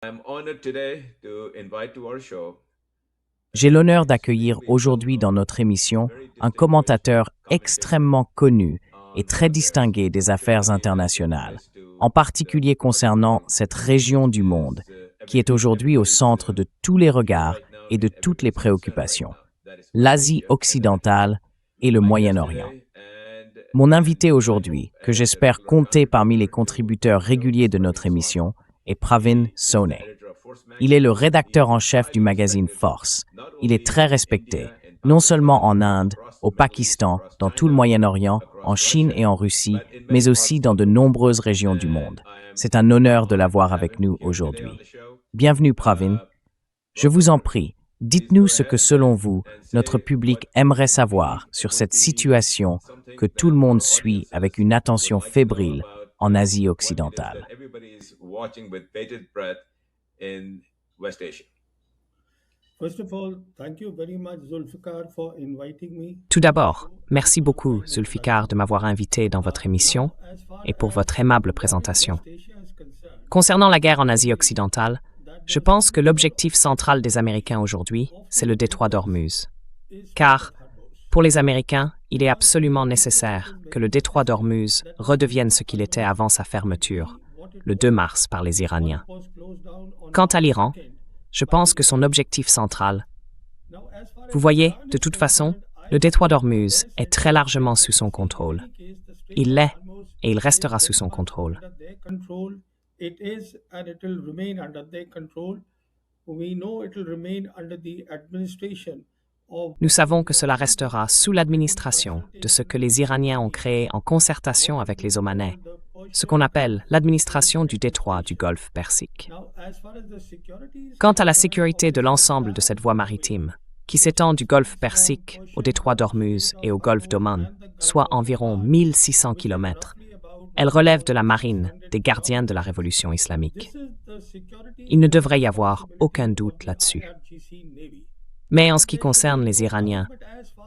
I'm honored today to invite to our show J'ai l'honneur d'accueillir aujourd'hui dans notre émission un commentateur extrêmement connu et très distingué des affaires internationales, en particulier concernant cette région du monde qui est aujourd'hui au centre de tous les regards et de toutes les préoccupations, l'Asie occidentale et le Moyen-Orient. Mon invité aujourd'hui, que j'espère compter parmi les contributeurs réguliers de notre émission, est Pravin Sone. Il est le rédacteur en chef du magazine Force. Il est très respecté, non seulement en Inde, au Pakistan, dans tout le Moyen-Orient, en Chine et en Russie, mais aussi dans de nombreuses régions du monde. C'est un honneur de l'avoir avec nous aujourd'hui. Bienvenue, Pravin. Je vous en prie, dites-nous ce que, selon vous, notre public aimerait savoir sur cette situation que tout le monde suit avec une attention fébrile en Asie occidentale. in West Asia. First of all, thank you very much, Zulfikar, for inviting me. Tout d'abord, merci beaucoup, Zulfikar, de m'avoir invité dans votre émission et pour votre aimable présentation. Concernant la guerre en Asie occidentale, je pense que l'objectif central des Américains aujourd'hui, c'est le détroit d'Ormuz. Car, pour les Américains, il est absolument nécessaire que le détroit d'Ormuz redevienne ce qu'il était avant sa fermeture, le 2 mars par les Iraniens. Quant à l'Iran, je pense que son objectif central, vous voyez, de toute façon, le détroit d'Ormuz est très largement sous son contrôle. Il l'est et il restera sous son contrôle. Nous savons que cela restera sous l'administration de ce que les Iraniens ont créé en concertation avec les Omanais, ce qu'on appelle l'administration du détroit du Golfe Persique. Quant à la sécurité de l'ensemble de cette voie maritime, qui s'étend du Golfe Persique au détroit d'Ormuz et au Golfe d'Oman, soit environ 1600 km, elle relève de la marine des gardiens de la révolution islamique. Il ne devrait y avoir aucun doute là-dessus. Mais en ce qui concerne les Iraniens,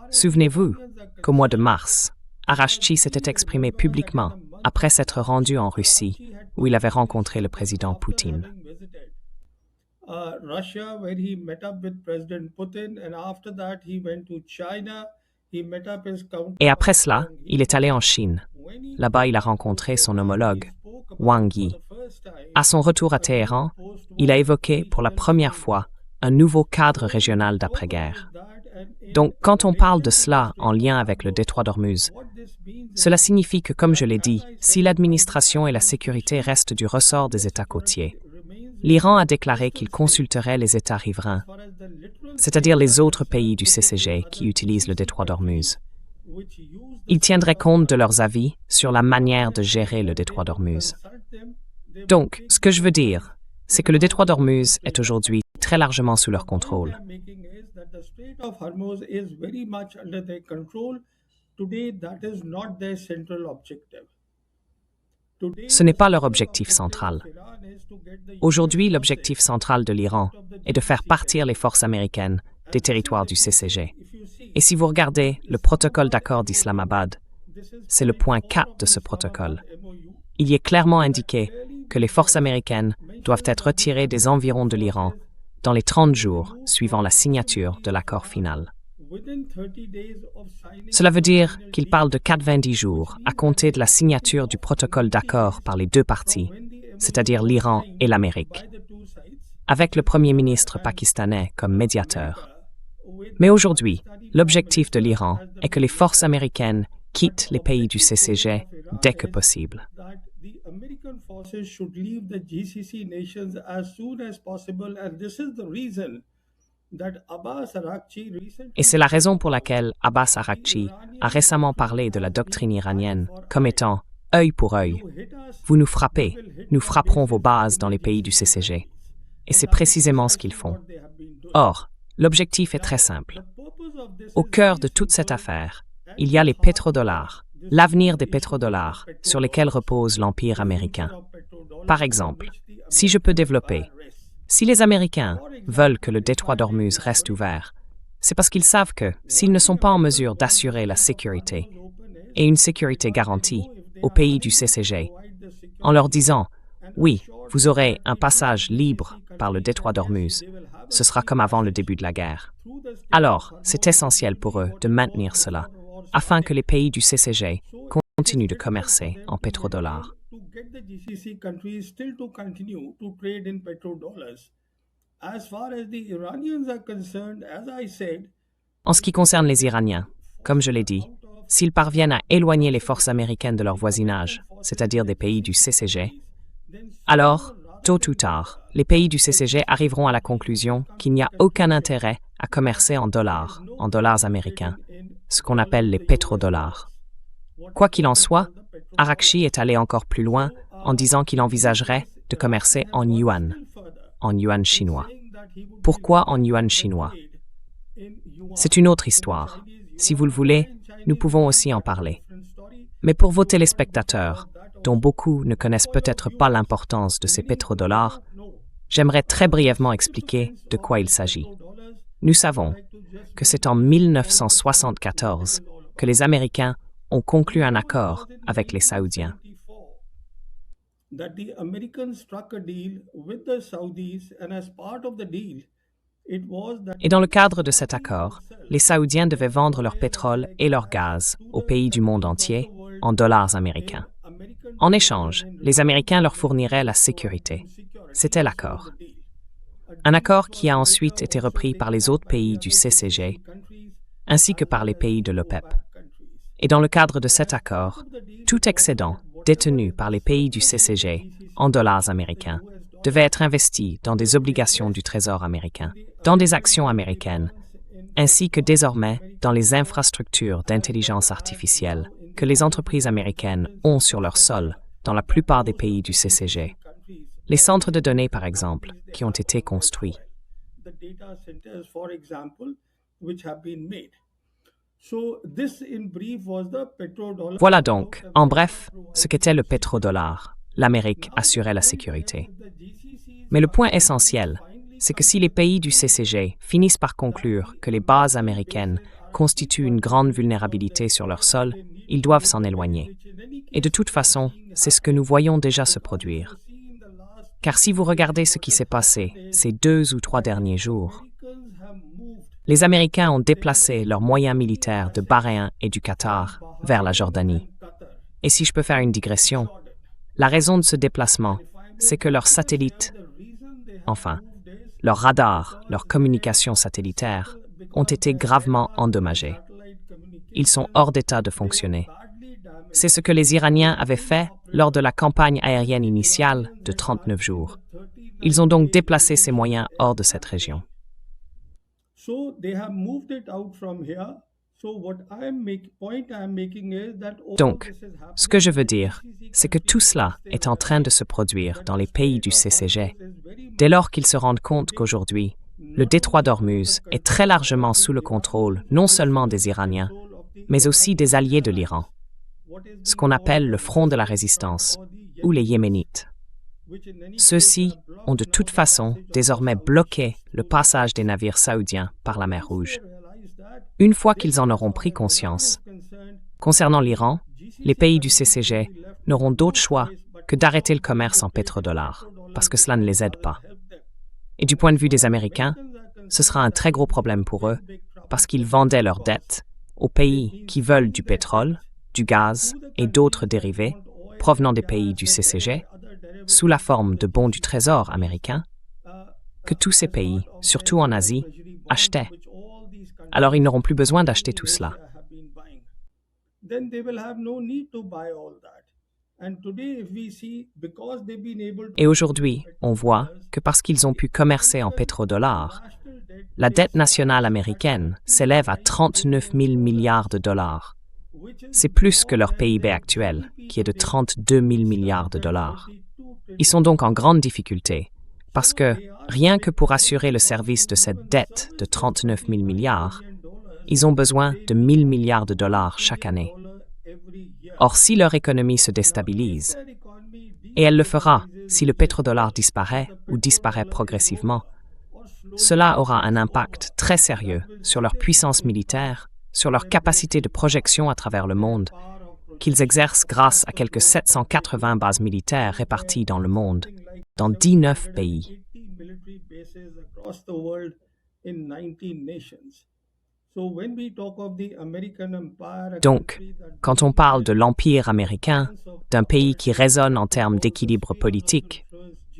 souvenez-vous qu'au mois de mars, Araghchi s'était exprimé publiquement après s'être rendu en Russie, où il avait rencontré le président Poutine. Et après cela, il est allé en Chine. Là-bas, il a rencontré son homologue, Wang Yi. À son retour à Téhéran, il a évoqué pour la première fois un nouveau cadre régional d'après-guerre. Donc, quand on parle de cela en lien avec le détroit d'Ormuz, cela signifie que, comme je l'ai dit, si l'administration et la sécurité restent du ressort des États côtiers, l'Iran a déclaré qu'il consulterait les États riverains, c'est-à-dire les autres pays du CCG qui utilisent le détroit d'Ormuz. Il tiendrait compte de leurs avis sur la manière de gérer le détroit d'Ormuz. Donc, ce que je veux dire, c'est que le détroit d'Ormuz est aujourd'hui très largement sous leur contrôle. Ce n'est pas leur objectif central. Aujourd'hui, l'objectif central de l'Iran est de faire partir les forces américaines des territoires du CCG. Et si vous regardez le protocole d'accord d'Islamabad, c'est le point 4 de ce protocole. Il y est clairement indiqué que les forces américaines doivent être retirées des environs de l'Iran dans les 30 jours suivant la signature de l'accord final. Cela veut dire qu'il parle de 90 jours à compter de la signature du protocole d'accord par les deux parties, c'est-à-dire l'Iran et l'Amérique, avec le Premier ministre pakistanais comme médiateur. Mais aujourd'hui, l'objectif de l'Iran est que les forces américaines quittent les pays du CCG dès que possible. Et c'est la raison pour laquelle Abbas Araghchi a récemment parlé de la doctrine iranienne comme étant « œil pour œil ». Vous nous frappez, nous frapperons vos bases dans les pays du CCG. Et c'est précisément ce qu'ils font. Or, l'objectif est très simple. Au cœur de toute cette affaire, il y a les pétrodollars, l'avenir des pétrodollars sur lesquels repose l'Empire américain. Par exemple, si je peux développer, si les Américains veulent que le détroit d'Ormuz reste ouvert, c'est parce qu'ils savent que, s'ils ne sont pas en mesure d'assurer la sécurité, et une sécurité garantie, aux pays du CCG, en leur disant « Oui, vous aurez un passage libre par le détroit d'Ormuz. Ce sera comme avant le début de la guerre. Alors, c'est essentiel pour eux de maintenir cela, afin que les pays du CCG continuent de commercer en pétrodollars. To get the GCC countries still to continue to trade in petrodollars. As far as the Iranians are concerned, as I said, En ce qui concerne les Iraniens, comme je l'ai dit, s'ils parviennent à éloigner les forces américaines de leur voisinage, c'est-à-dire des pays du CCG, alors, tôt ou tard, les pays du CCG arriveront à la conclusion qu'il n'y a aucun intérêt à commercer en dollars américains, ce qu'on appelle les pétrodollars. Quoi qu'il en soit, Arakchi est allé encore plus loin en disant qu'il envisagerait de commercer en yuan chinois. Pourquoi en yuan chinois? C'est une autre histoire. Si vous le voulez, nous pouvons aussi en parler. Mais pour vos téléspectateurs, dont beaucoup ne connaissent peut-être pas l'importance de ces pétrodollars, j'aimerais très brièvement expliquer de quoi il s'agit. Nous savons que c'est en 1974 que les Américains ont conclu un accord avec les Saoudiens. that the Americans struck a deal with the Saudis, and as part of the deal, it was that Et dans le cadre de cet accord, les Saoudiens devaient vendre leur pétrole et leur gaz aux pays du monde entier en dollars américains. En échange, les Américains leur fourniraient la sécurité. C'était l'accord. Un accord qui a ensuite été repris par les autres pays du CCG, ainsi que par les pays de l'OPEP. Et dans le cadre de cet accord, tout excédent détenu par les pays du CCG en dollars américains devait être investi dans des obligations du Trésor américain, dans des actions américaines, ainsi que désormais dans les infrastructures d'intelligence artificielle que les entreprises américaines ont sur leur sol dans la plupart des pays du CCG. Les centres de données, par exemple, qui ont été construits. the data centers, for example, which have been made. So this, in brief, was the petrodollar. Voilà donc, en bref, ce qu'était le pétrodollar. L'Amérique assurait la sécurité. Mais le point essentiel, c'est que si les pays du CCG finissent par conclure que les bases américaines constituent une grande vulnérabilité sur leur sol, ils doivent s'en éloigner. Et de toute façon, c'est ce que nous voyons déjà se produire. Car si vous regardez ce qui s'est passé ces 2 ou 3 derniers jours, les Américains ont déplacé leurs moyens militaires de Bahreïn et du Qatar vers la Jordanie. Et si je peux faire une digression, la raison de ce déplacement, c'est que leurs satellites, enfin, leurs radars, leurs communications satellitaires, ont été gravement endommagés. Ils sont hors d'état de fonctionner. C'est ce que les Iraniens avaient fait lors de la campagne aérienne initiale de 39 jours. Ils ont donc déplacé ces moyens hors de cette région. So they have moved it out from here. So what point I am making is that all Donc, this is happening ce que je veux dire, c'est que tout cela est en train de se produire dans les pays du CCG, dès lors qu'ils se rendent compte qu'aujourd'hui, le détroit d'Ormuz est très largement sous le contrôle non seulement des Iraniens, mais aussi des alliés de l'Iran, ce qu'on appelle le Front de la Résistance, ou les Yéménites. Ceux-ci ont de toute façon désormais bloqué le passage des navires saoudiens par la mer Rouge. Une fois qu'ils en auront pris conscience, concernant l'Iran, les pays du CCG n'auront d'autre choix que d'arrêter le commerce en pétrodollars, parce que cela ne les aide pas. Et du point de vue des Américains, ce sera un très gros problème pour eux, parce qu'ils vendaient leurs dettes aux pays qui veulent du pétrole, du gaz et d'autres dérivés provenant des pays du CCG, sous la forme de bons du Trésor américain, que tous ces pays, surtout en Asie, achetaient. Alors ils n'auront plus besoin d'acheter tout cela. Then they will have no need to buy all that. And today, if we see, because they've been able to Et aujourd'hui, on voit que parce qu'ils ont pu commercer en pétrodollars, la dette nationale américaine s'élève à 39 000 milliards de dollars. C'est plus que leur PIB actuel, qui est de 32 000 milliards de dollars. Ils sont donc en grande difficulté, parce que, rien que pour assurer le service de cette dette de 39 000 milliards, ils ont besoin de 1 000 milliards de dollars chaque année. Or, si leur économie se déstabilise, et elle le fera si le pétrodollar disparaît ou disparaît progressivement, cela aura un impact très sérieux sur leur puissance militaire, sur leur capacité de projection à travers le monde, qu'ils exercent grâce à quelques 780 bases militaires réparties dans le monde, dans 19 pays. 80 military bases across the world in 19 nations. So when we talk of the American empire, a Donc, country that quand on parle de l'Empire américain, d'un pays qui résonne en termes d'équilibre politique,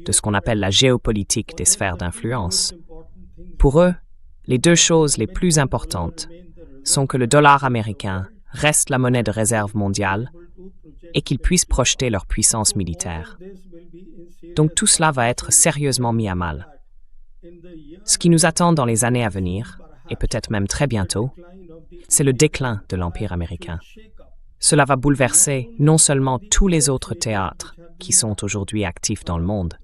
de ce qu'on appelle la géopolitique des sphères d'influence, pour eux, les deux choses les plus importantes sont que le dollar américain reste la monnaie de réserve mondiale et qu'ils puissent projeter leur puissance militaire. Donc tout cela va être sérieusement mis à mal. Ce qui nous attend dans les années à venir, et peut-être même très bientôt, c'est le déclin de l'Empire américain. Cela va bouleverser non seulement tous les autres théâtres qui sont aujourd'hui actifs dans le monde,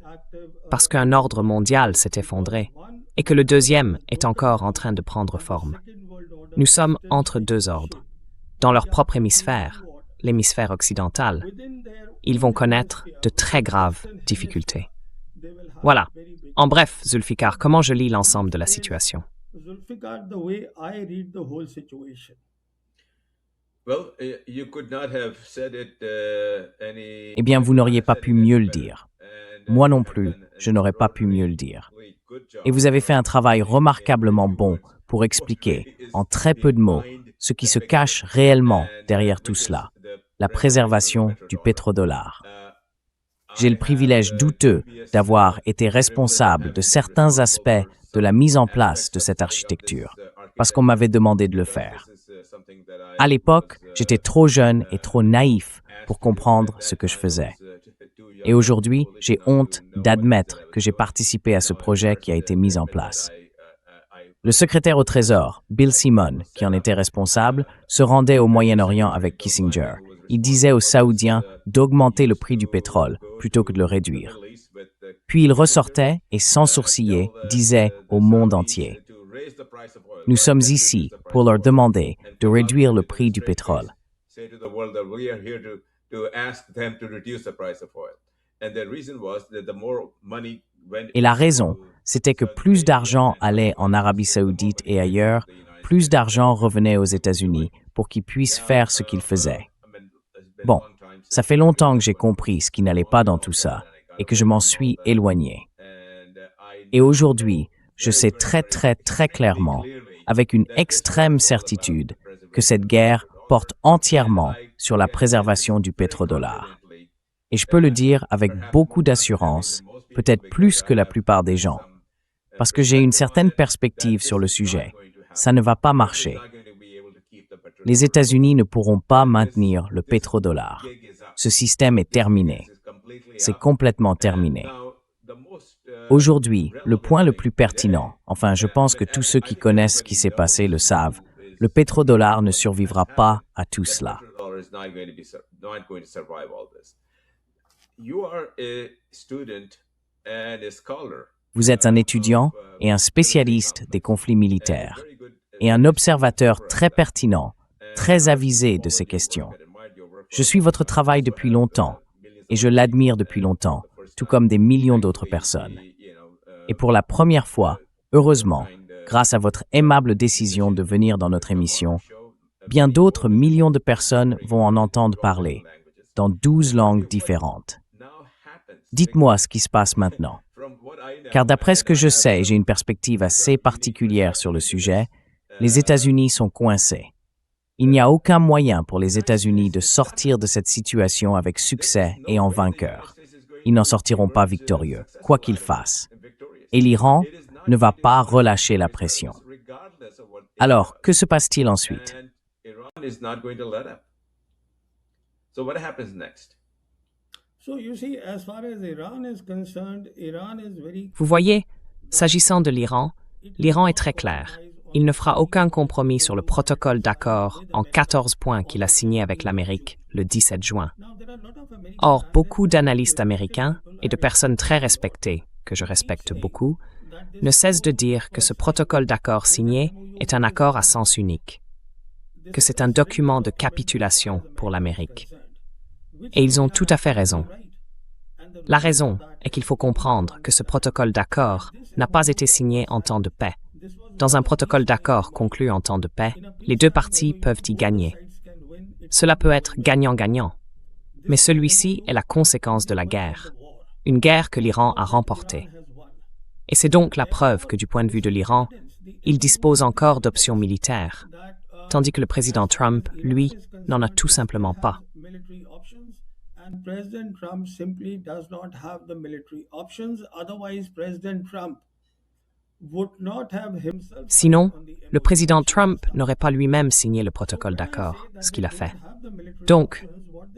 parce qu'un ordre mondial s'est effondré et que le deuxième est encore en train de prendre forme. Nous sommes entre deux ordres. Dans leur propre hémisphère, l'hémisphère occidental, ils vont connaître de très graves difficultés. Voilà. En bref, Zulfikar, comment je lis l'ensemble de la situation? Zulfikar, the way I read the whole situation. Well, you could not have said it any. Eh bien, vous n'auriez pas pu mieux le dire. Moi non plus, je n'aurais pas pu mieux le dire. Et vous avez fait un travail remarquablement bon pour expliquer, en très peu de mots, ce qui se cache réellement derrière tout cela, la préservation du pétrodollar. J'ai le privilège douteux d'avoir été responsable de certains aspects de la mise en place de cette architecture, parce qu'on m'avait demandé de le faire. À l'époque, j'étais trop jeune et trop naïf pour comprendre ce que je faisais. Et aujourd'hui, j'ai honte d'admettre que j'ai participé à ce projet qui a été mis en place. Le secrétaire au Trésor, Bill Simon, qui en était responsable, se rendait au Moyen-Orient avec Kissinger. Il disait aux Saoudiens d'augmenter le prix du pétrole plutôt que de le réduire. Puis il ressortait et, sans sourciller, disait au monde entier: « Nous sommes ici pour leur demander de réduire le prix du pétrole. » Et la raison, c'était que plus d'argent allait en Arabie Saoudite et ailleurs, plus d'argent revenait aux États-Unis pour qu'ils puissent faire ce qu'ils faisaient. Bon, ça fait longtemps que j'ai compris ce qui n'allait pas dans tout ça et que je m'en suis éloigné. Et aujourd'hui, je sais très clairement, avec une extrême certitude, que cette guerre porte entièrement sur la préservation du pétrodollar. Et je peux le dire avec beaucoup d'assurance, peut-être plus que la plupart des gens, parce que j'ai une certaine perspective sur le sujet. Ça ne va pas marcher. Les États-Unis ne pourront pas maintenir le pétrodollar. Ce système est terminé. C'est complètement terminé. Aujourd'hui, le point le plus pertinent, enfin je pense que tous ceux qui connaissent ce qui s'est passé le savent, le pétrodollar ne survivra pas à tout cela. Vous êtes un étudiant et un spécialiste des conflits militaires et un observateur très pertinent, très avisé de ces questions. Je suis votre travail depuis longtemps et je l'admire depuis longtemps, tout comme des millions d'autres personnes. Et pour la première fois, heureusement, grâce à votre aimable décision de venir dans notre émission, bien d'autres millions de personnes vont en entendre parler, dans 12 langues différentes. Dites-moi ce qui se passe maintenant. Car d'après ce que je sais, j'ai une perspective assez particulière sur le sujet, les États-Unis sont coincés. Il n'y a aucun moyen pour les États-Unis de sortir de cette situation avec succès et en vainqueur. Ils n'en sortiront pas victorieux, quoi qu'ils fassent. Et l'Iran ne va pas relâcher la pression. Alors, que se passe-t-il ensuite? Vous voyez, s'agissant de l'Iran est très clair. Il ne fera aucun compromis sur le protocole d'accord en 14 points qu'il a signé avec l'Amérique le 17 juin. Or, beaucoup d'analystes américains et de personnes très respectées, que je respecte beaucoup, ne cessent de dire que ce protocole d'accord signé est un accord à sens unique, que c'est un document de capitulation pour l'Amérique. Et ils ont tout à fait raison. La raison est qu'il faut comprendre que ce protocole d'accord n'a pas été signé en temps de paix. Dans un protocole d'accord conclu en temps de paix, les deux parties peuvent y gagner. Cela peut être gagnant-gagnant, mais celui-ci est la conséquence de la guerre. une guerre que l'Iran a remportée. Et c'est donc la preuve que du point de vue de l'Iran, il dispose encore d'options militaires, tandis que le président Trump, lui, n'en a tout simplement pas. And President Trump simply does not have the military options. Otherwise, President Trump would not have himself. Sinon, le président Trump n'aurait pas lui-même signé le protocole d'accord, ce qu'il a fait. Donc,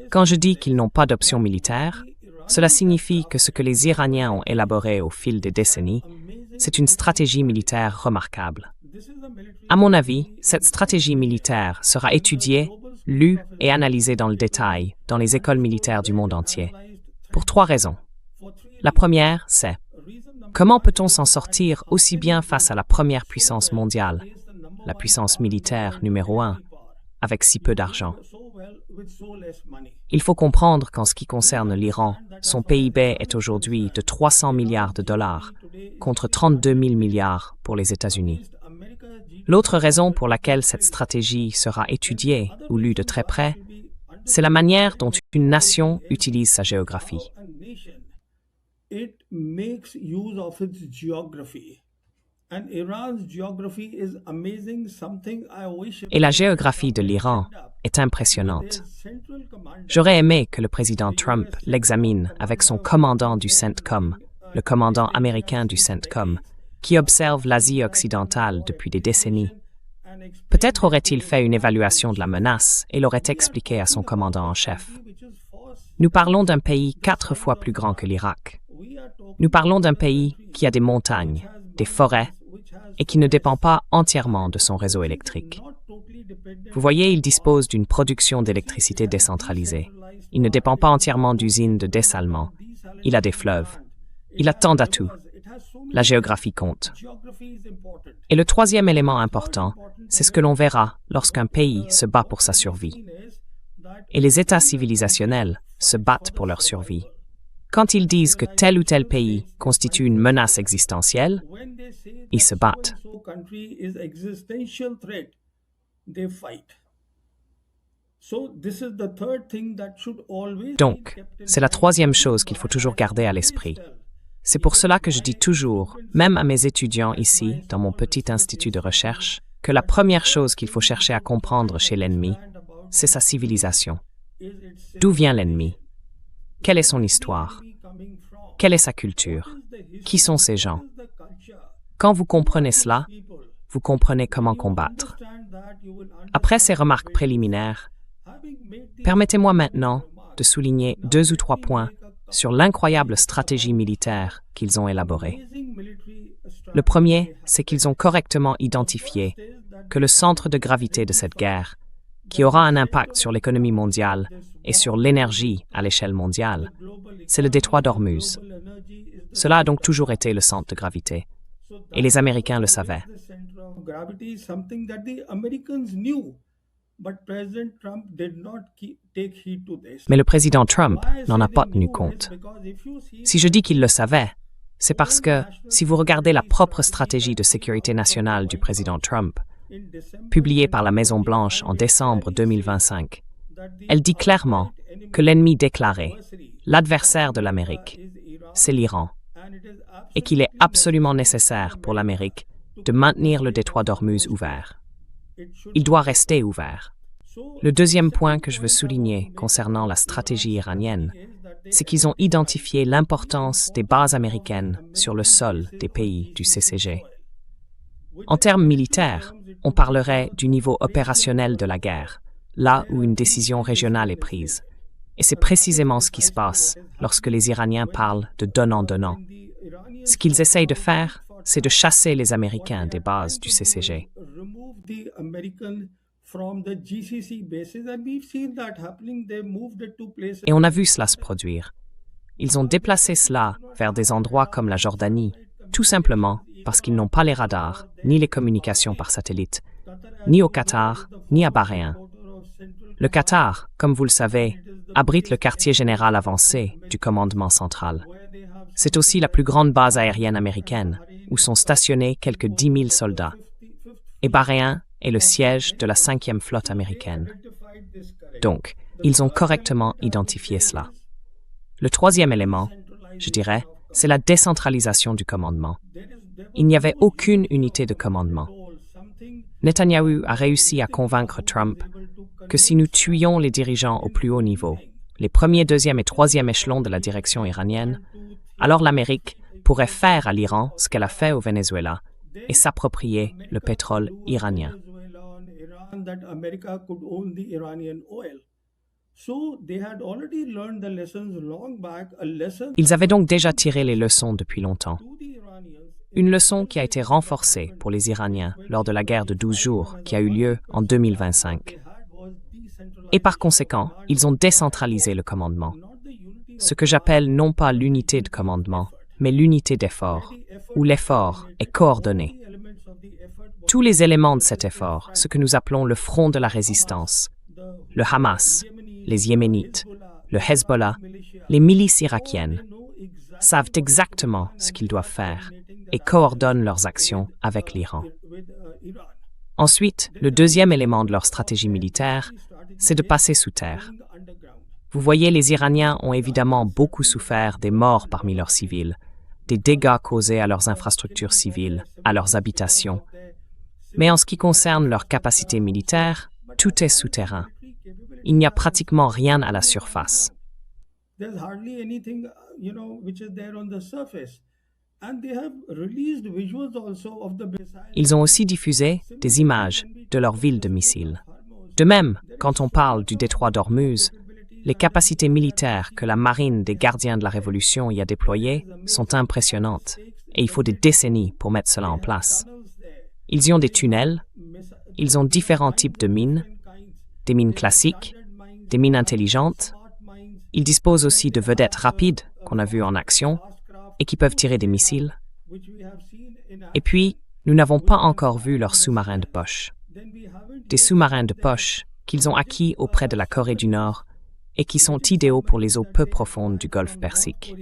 quand je dis qu'ils n'ont pas d'option militaire, cela signifie que ce que les Iraniens ont élaboré au fil des décennies, c'est une stratégie militaire remarquable. À mon avis, cette stratégie militaire sera étudiée, lue et analysée dans le détail dans les écoles militaires du monde entier, pour 3 raisons. La première, c'est comment peut-on s'en sortir aussi bien face à la première puissance mondiale, la puissance militaire numéro 1, avec si peu d'argent? Il faut comprendre qu'en ce qui concerne l'Iran, son PIB est aujourd'hui de 300 milliards de dollars, contre 32 000 milliards pour les États-Unis. L'autre raison pour laquelle cette stratégie sera étudiée ou lue de très près, c'est la manière dont une nation utilise sa géographie. It makes use of its geography. And Iran's geography is amazing, something I wish. Et la géographie de l'Iran est impressionnante. J'aurais aimé que le président Trump l'examine avec son commandant du CENTCOM, le commandant américain du CENTCOM, qui observe l'Asie occidentale depuis des décennies. Peut-être aurait-il fait une évaluation de la menace et l'aurait expliqué à son commandant en chef. Nous parlons d'un pays 4 fois plus grand que l'Irak. Nous parlons d'un pays qui a des montagnes, des forêts, et qui ne dépend pas entièrement de son réseau électrique. Vous voyez, il dispose d'une production d'électricité décentralisée. Il ne dépend pas entièrement d'usines de dessalement. Il a des fleuves. Il a tant d'atouts. La géographie compte. Et le troisième élément important, c'est ce que l'on verra lorsqu'un pays se bat pour sa survie. Et les États civilisationnels se battent pour leur survie. Quand ils disent que tel ou tel pays constitue une menace existentielle, ils se battent. Donc, c'est la troisième chose qu'il faut toujours garder à l'esprit. C'est pour cela que je dis toujours, même à mes étudiants ici, dans mon petit institut de recherche, que la première chose qu'il faut chercher à comprendre chez l'ennemi, c'est sa civilisation. D'où vient l'ennemi? Quelle est son histoire? Quelle est sa culture? Qui sont ces gens? Quand vous comprenez cela, vous comprenez comment combattre. Après ces remarques préliminaires, permettez-moi maintenant de souligner 2 ou 3 points sur l'incroyable stratégie militaire qu'ils ont élaborée. Le premier, c'est qu'ils ont correctement identifié que le centre de gravité de cette guerre, qui aura un impact sur l'économie mondiale et sur l'énergie à l'échelle mondiale, c'est le détroit d'Ormuz. Cela a donc toujours été le centre de gravité, et les Américains le savaient. Mais le président Trump n'en a pas tenu compte. Si je dis qu'il le savait, c'est parce que, si vous regardez la propre stratégie de sécurité nationale du président Trump, publiée par la Maison-Blanche en décembre 2025, elle dit clairement que l'ennemi déclaré, l'adversaire de l'Amérique, c'est l'Iran, et qu'il est absolument nécessaire pour l'Amérique de maintenir le détroit d'Ormuz ouvert. Il doit rester ouvert. Le deuxième point que je veux souligner concernant la stratégie iranienne, c'est qu'ils ont identifié l'importance des bases américaines sur le sol des pays du CCG. En termes militaires, on parlerait du niveau opérationnel de la guerre, là où une décision régionale est prise. Et c'est précisément ce qui se passe lorsque les Iraniens parlent de donnant-donnant. Ce qu'ils essayent de faire, c'est de chasser les Américains des bases du CCG. Et on a vu cela se produire. Ils ont déplacé cela vers des endroits comme la Jordanie, tout simplement parce qu'ils n'ont pas les radars, ni les communications par satellite, ni au Qatar, ni à Bahreïn. Le Qatar, comme vous le savez, abrite le quartier général avancé du commandement central. C'est aussi la plus grande base aérienne américaine, où sont stationnés quelques 10 000 soldats. Et Bahreïn est le siège de la 5e flotte américaine. Donc, ils ont correctement identifié cela. Le troisième élément, je dirais, c'est la décentralisation du commandement. Il n'y avait aucune unité de commandement. Netanyahou a réussi à convaincre Trump que si nous tuions les dirigeants au plus haut niveau, les premiers, deuxième et troisième échelons de la direction iranienne, alors l'Amérique pourrait faire à l'Iran ce qu'elle a fait au Venezuela et s'approprier le pétrole iranien. Ils avaient donc déjà tiré les leçons depuis longtemps. Une leçon qui a été renforcée pour les Iraniens lors de la guerre de 12 jours qui a eu lieu en 2025. Et par conséquent, ils ont décentralisé le commandement. Ce que j'appelle non pas l'unité de commandement, mais l'unité d'effort, où l'effort est coordonné. Tous les éléments de cet effort, ce que nous appelons le front de la résistance, le Hamas, les Yéménites, le Hezbollah, les milices irakiennes, savent exactement ce qu'ils doivent faire et coordonnent leurs actions avec l'Iran. Ensuite, le deuxième élément de leur stratégie militaire, c'est de passer sous terre. Vous voyez, les Iraniens ont évidemment beaucoup souffert des morts parmi leurs civils, des dégâts causés à leurs infrastructures civiles, à leurs habitations. Mais en ce qui concerne leur capacité militaire, tout est souterrain. Il n'y a pratiquement rien à la surface. Ils ont aussi diffusé des images de leur ville de missiles. De même, quand on parle du détroit d'Ormuz, les capacités militaires que la marine des gardiens de la Révolution y a déployées sont impressionnantes, et il faut des décennies pour mettre cela en place. Ils y ont des tunnels, ils ont différents types de mines, des mines classiques, des mines intelligentes. Ils disposent aussi de vedettes rapides qu'on a vues en action et qui peuvent tirer des missiles. Et puis, nous n'avons pas encore vu leurs sous-marins de poche. Des sous-marins de poche qu'ils ont acquis auprès de la Corée du Nord et qui sont idéaux pour les eaux peu profondes du Golfe Persique.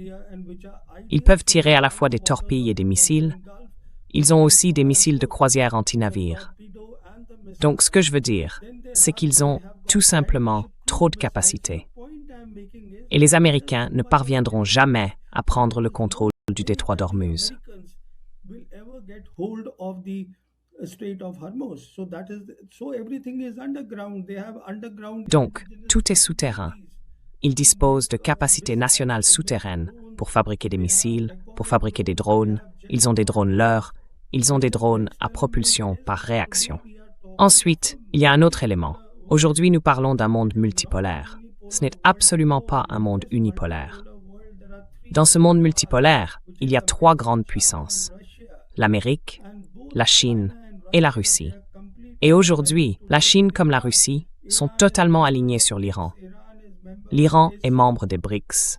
Ils peuvent tirer à la fois des torpilles et des missiles. Ils ont aussi des missiles de croisière anti-navires. Donc, ce que je veux dire, c'est qu'ils ont tout simplement trop de capacités. Et les Américains ne parviendront jamais à prendre le contrôle du détroit d'Ormuz. Donc, tout est souterrain. Ils disposent de capacités nationales souterraines pour fabriquer des missiles, pour fabriquer des drones. Ils ont des drones leurres. Ils ont des drones à propulsion par réaction. Ensuite, il y a un autre élément. Aujourd'hui, nous parlons d'un monde multipolaire. Ce n'est absolument pas un monde unipolaire. Dans ce monde multipolaire, il y a trois grandes puissances: l'Amérique, la Chine et la Russie. Et aujourd'hui, la Chine comme la Russie sont totalement alignés sur l'Iran. L'Iran est membre des BRICS.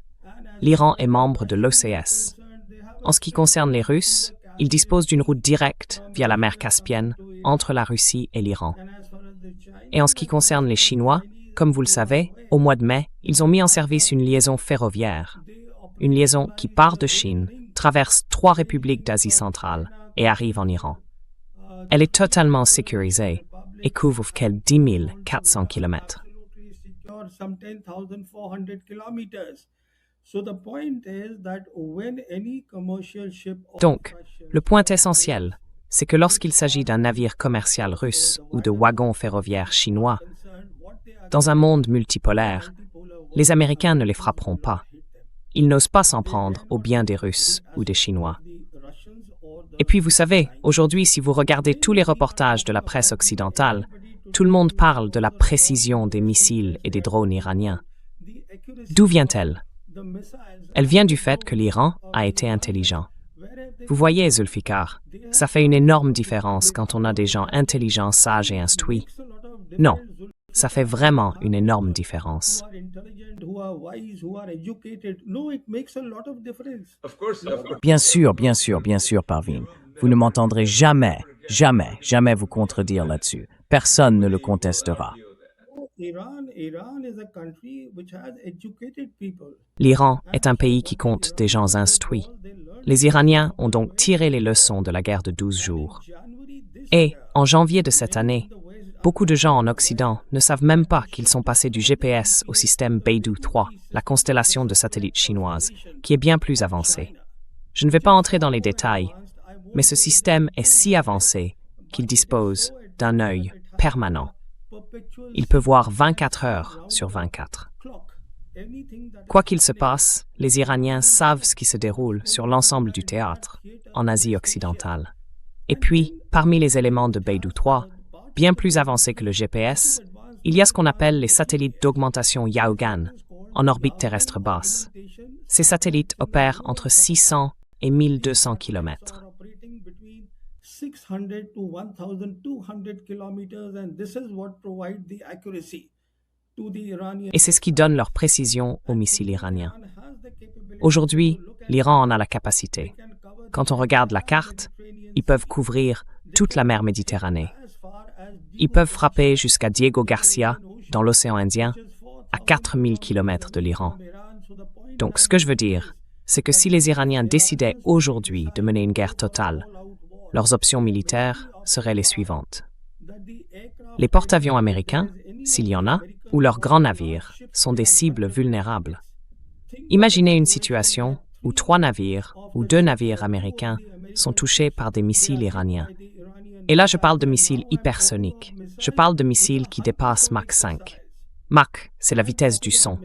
L'Iran est membre de l'OCS. En ce qui concerne les Russes, ils disposent d'une route directe via la mer Caspienne entre la Russie et l'Iran. Et en ce qui concerne les Chinois, comme vous le savez, au mois de mai, ils ont mis en service une liaison ferroviaire. Une liaison qui part de Chine, traverse 3 républiques d'Asie centrale et arrive en Iran. Elle est totalement sécurisée et couvre quelques 10 400 km. Donc, le point essentiel, c'est que lorsqu'il s'agit d'un navire commercial russe ou de wagons ferroviaires chinois, dans un monde multipolaire, les Américains ne les frapperont pas. Ils n'osent pas s'en prendre aux biens des Russes ou des Chinois. Et puis, vous savez, aujourd'hui, si vous regardez tous les reportages de la presse occidentale, tout le monde parle de la précision des missiles et des drones iraniens. D'où vient-elle? Elle vient du fait que l'Iran a été intelligent. Vous voyez, Zulfikar, ça fait une énorme différence quand on a des gens intelligents, sages et instruits. Non, ça fait vraiment une énorme différence. Bien sûr, Parveen. Vous ne m'entendrez jamais vous contredire là-dessus. Personne ne le contestera. L'Iran est un pays qui compte des gens instruits. Les Iraniens ont donc tiré les leçons de la guerre de 12 jours. Et, en janvier de cette année, Beaucoup de gens en Occident ne savent même pas qu'ils sont passés du GPS au système Beidou 3, la constellation de satellites chinoise, qui est bien plus avancée. Je ne vais pas entrer dans les détails, mais ce système est si avancé qu'il dispose d'un œil permanent. Il peut voir 24 heures sur 24. Quoi qu'il se passe, les Iraniens savent ce qui se déroule sur l'ensemble du théâtre, en Asie occidentale. Et puis, parmi les éléments de Beidou 3, bien plus avancés que le GPS, il y a ce qu'on appelle les satellites d'augmentation Yaogan, en orbite terrestre basse. Ces satellites opèrent entre 600 et 1200 km. 600 to 1200 kilometers, and this is what provides the accuracy to the Iranian. Et c'est ce qui donne leur précision aux missiles iraniens. Aujourd'hui, l'Iran en a la capacité. Quand on regarde la carte, ils peuvent couvrir toute la mer Méditerranée. Ils peuvent frapper jusqu'à Diego Garcia, dans l'océan Indien, à 4000 km de l'Iran. Donc, ce que je veux dire, c'est que si les Iraniens décidaient aujourd'hui de mener une guerre totale, leurs options militaires seraient les suivantes. Les porte-avions américains, s'il y en a, ou leurs grands navires, sont des cibles vulnérables. Imaginez une situation où 3 navires ou 2 navires américains sont touchés par des missiles iraniens. Et là, je parle de missiles hypersoniques. Je parle de missiles qui dépassent Mach 5. Mach, c'est la vitesse du son.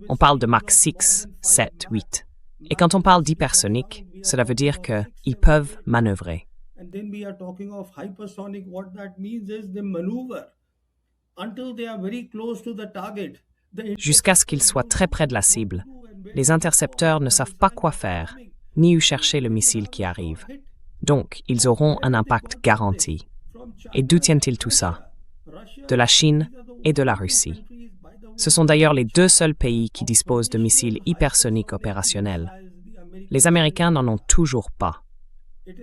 On parle de Mach 6, 7, 8. Et quand on parle d'hypersonique, cela veut dire qu'ils peuvent manœuvrer. And then we are talking of hypersonic. What that means is they maneuver until they are very close to the target. Jusqu'à ce qu'ils soient très près de la cible, les intercepteurs ne savent pas quoi faire, ni où chercher le missile qui arrive. Donc, ils auront un impact garanti. Et d'où tiennent-ils tout ça? De la Chine et de la Russie. Ce sont d'ailleurs les 2 seuls pays qui disposent de missiles hypersoniques opérationnels. Les Américains n'en ont toujours pas.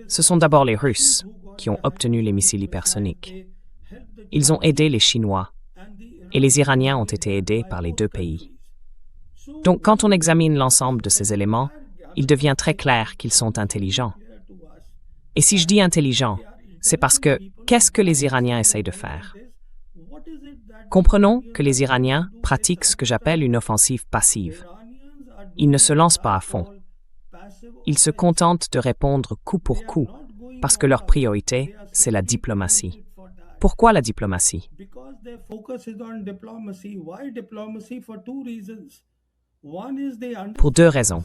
Ce sont d'abord les Russes qui ont obtenu les missiles hypersoniques. Ils ont aidé les Chinois, et les Iraniens ont été aidés par les 2 pays. Donc, quand on examine l'ensemble de ces éléments, il devient très clair qu'ils sont intelligents. Et si je dis intelligents, c'est parce que qu'est-ce que les Iraniens essayent de faire? Comprenons que les Iraniens pratiquent ce que j'appelle une offensive passive. Ils ne se lancent pas à fond. Ils se contentent de répondre coup pour coup, parce que leur priorité, c'est la diplomatie. Pourquoi la diplomatie? Pour 2 raisons.